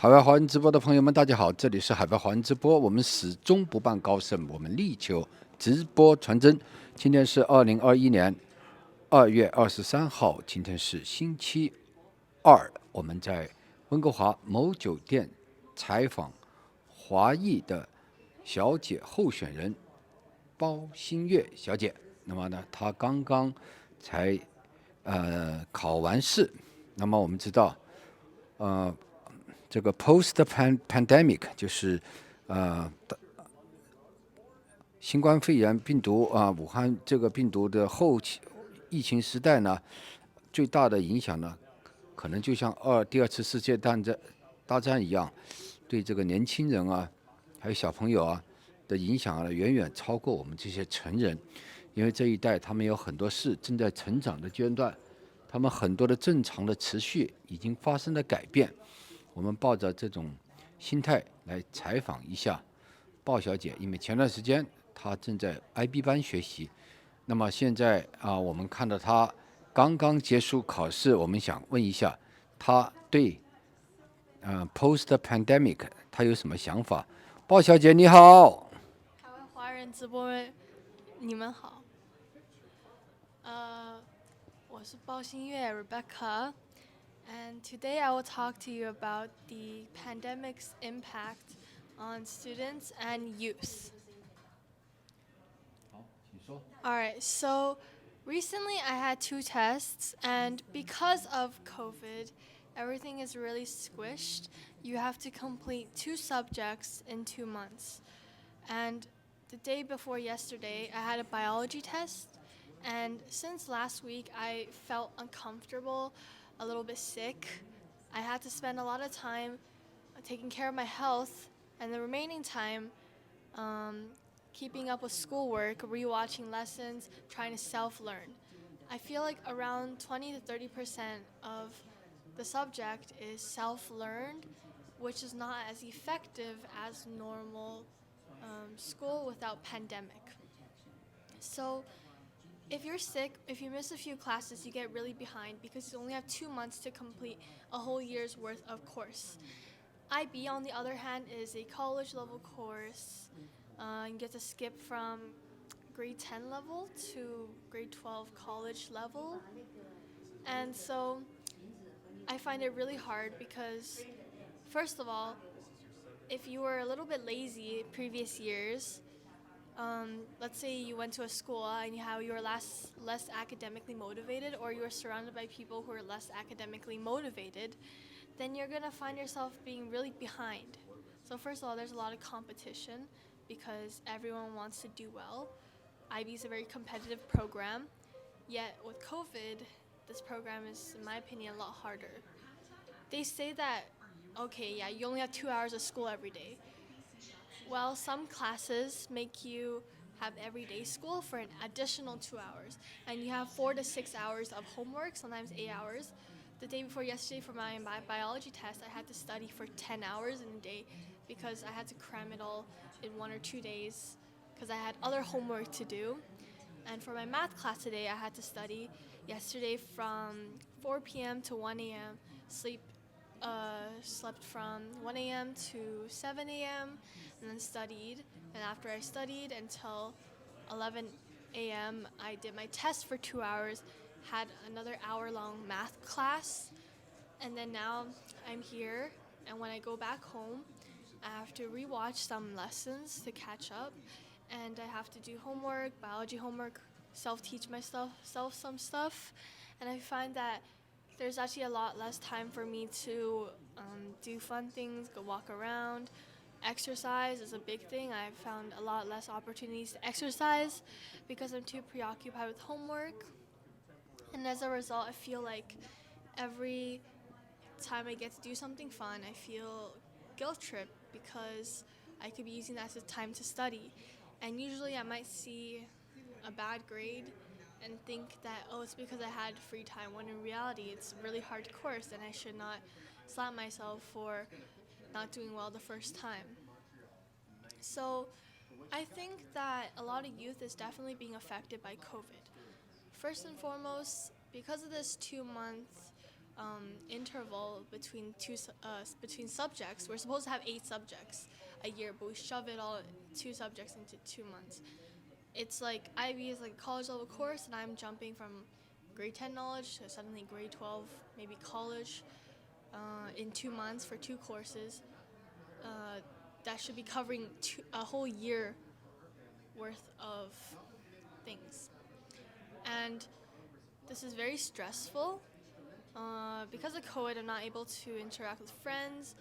海外华人直播的朋友们，大家好，这里是海外华人直播。我们始终不办高盛，我们力求直播传真。今天是2021年2月23号，今天是星期二。我们在温哥华某酒店采访华裔的小姐候选人包新月小姐。那么呢，她刚刚才考完试。那么我们知道，这个 post pandemic 就是新冠肺炎病毒武汉这个病毒的后期疫情时代呢，最大的影响呢，可能就像第二次世界大战一样，对这个年轻人还有小朋友的影响远远超过我们这些成人，因为这一代他们有很多事正在成长的阶段，他们很多的正常的持续已经发生了改变。我们抱着这种心态来采访一下鲍小姐，因为前段时间她正在 IB 班学习，那么现在我们看到她刚刚结束考试，我们想问一下她对post pandemic 她有什么想法？鲍小姐你好。海外华人直播，你们好。我是鲍新月 Rebecca, and today I will talk to you about the pandemic's impact on students and youth. 好，请说。 Alright, so recently I had 2 tests, and because of COVID, everything is really squished. You have to complete 2 subjects in 2 months. And the day before yesterday, I had a biology test, and since last week, I felt uncomfortable, a little bit sick. I had to spend a lot of time taking care of my health, and the remaining time keeping up with schoolwork, rewatching lessons, trying to self-learn. I feel like around 20 to 30% of the subject is self-learned, which is not as effective as normal school without pandemic. So if you're sick, if you miss a few classes, you get really behind because you only have 2 months to complete a whole year's worth of course. IB, on the other hand, is a college level course. You get to skip from grade 10 level to grade 12 college level. And so I find it really hard because, first of all, if you were a little bit lazy previous years, let's say you went to a school and you were less academically motivated, or you were surrounded by people who are less academically motivated, then you're going to find yourself being really behind. So first of all, there's a lot of competition because everyone wants to do well. IB is a very competitive program, yet with COVID, this program is, in my opinion, a lot harder. They say that, okay, yeah, you only have 2 hours of school every day. Well, some classes make you have everyday school for an additional 2 hours, and you have 4 to 6 hours of homework, sometimes 8 hours. The day before yesterday for my biology test, I had to study for 10 hours in a day because I had to cram it all in 1 or 2 days because I had other homework to do. And for my math class today, I had to study yesterday from 4 p.m. to 1 a.m., slept from 1 a.m. to 7 a.m., and then studied. And after I studied until 11 a.m., I did my test for 2 hours, had another hour-long math class, and then now I'm here, and when I go back home, I have to rewatch some lessons to catch up, and I have to do homework, biology homework, self-teach myself some stuff, and I find that there's actually a lot less time for me to do fun things, go walk around. Exercise is a big thing. I've found a lot less opportunities to exercise because I'm too preoccupied with homework. And as a result, I feel like every time I get to do something fun, I feel guilt trip because I could be using that as a time to study. And usually I might see a bad grade and think that, oh, it's because I had free time, when in reality it's a really hard course and I should not slap myself for not doing well the first time. So I think that a lot of youth is definitely being affected by COVID. First and foremost, because of this 2 month interval between between subjects. We're supposed to have 8 subjects a year, but we shove it all 2 subjects into 2 months. It's like IB is like a college level course, and I'm jumping from grade 10 knowledge to suddenly grade 12, maybe college, in 2 months for 2 courses. That should be covering a whole year worth of things. And this is very stressful. Because of COVID, I'm not able to interact with friends.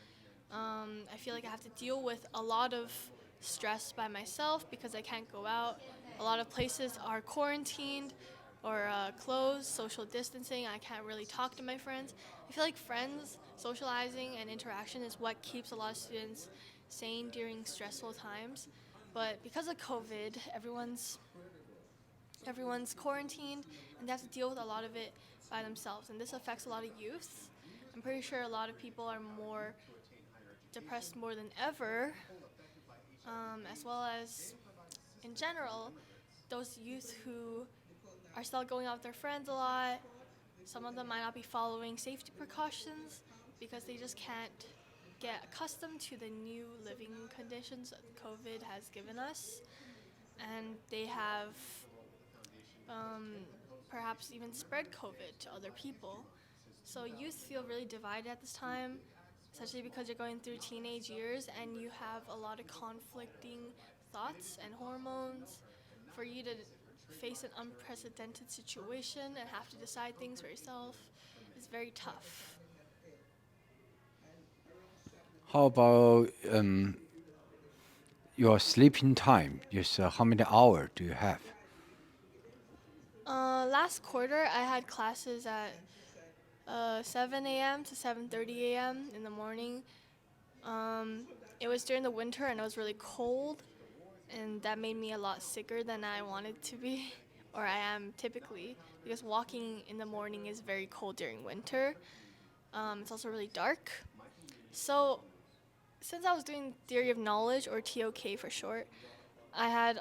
I feel like I have to deal with a lot of stress by myself because I can't go out. A lot of places are quarantined or closed, social distancing. I can't really talk to my friends. I feel like friends, socializing, and interaction is what keeps a lot of students sane during stressful times. But because of COVID, everyone's quarantined and they have to deal with a lot of it by themselves, and this affects a lot of youth. I'm pretty sure a lot of people are more depressed more than ever, as well as in general those youth who are still going out with their friends a lot. Some of them might not be following safety precautions because they just can't get accustomed to the new living conditions that COVID has given us, and they have perhaps even spread COVID to other people. So youth feel really divided at this time, especially because you're going through teenage years and you have a lot of conflicting thoughts and hormones. For you to face an unprecedented situation and have to decide things for yourself is very tough. How about your sleeping time? Just how many hours do you have? Last quarter, I had classes at 7 a.m. to 7:30 a.m. in the morning. It was during the winter and it was really cold, and that made me a lot sicker than I wanted to be, or I am typically, because walking in the morning is very cold during winter. It's also really dark. So, since I was doing theory of knowledge, or TOK for short, I had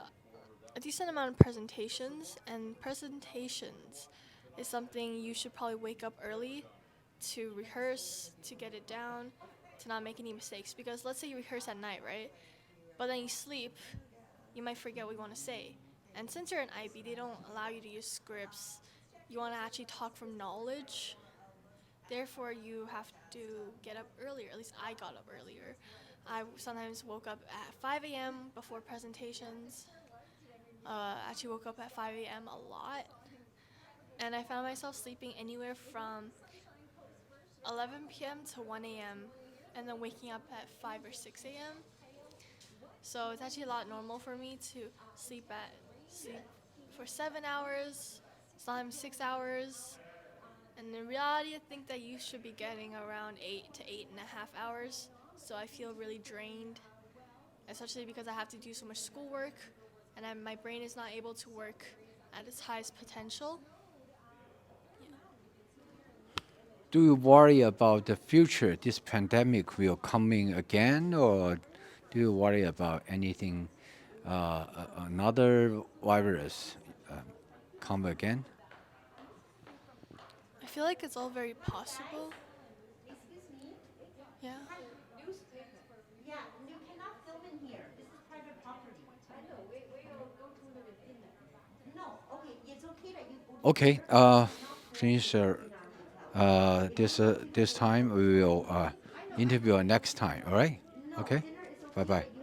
a decent amount of presentations, and presentations is something you should probably wake up early to rehearse, to get it down, to not make any mistakes. Because let's say you rehearse at night, right? But then you sleep, you might forget what you want to say. And since you're an IB, they don't allow you to use scripts. You want to actually talk from knowledge. Therefore, you have to get up earlier. At least I got up earlier. I sometimes woke up at 5 a.m. before presentations. Actually woke up at 5 a.m. a lot. And I found myself sleeping anywhere from 11 p.m. to 1 a.m. and then waking up at 5 or 6 a.m. So it's actually a lot normal for me to sleep for 7 hours, sometimes 6 hours. And in reality, I think that you should be getting around 8 to 8.5 hours. So I feel really drained, especially because I have to do so much schoolwork and my brain is not able to work at its highest potential. Do you worry about the future? This pandemic will coming again, or do you worry about anything, another virus come again? I feel like it's all very possible. Yeah. Yeah, you cannot film in here. This is private property. I know. We will go to the dinner. No, okay, it's okay that you go to Okay. Finish this time. We will interview next time. All right. Okay. Bye bye.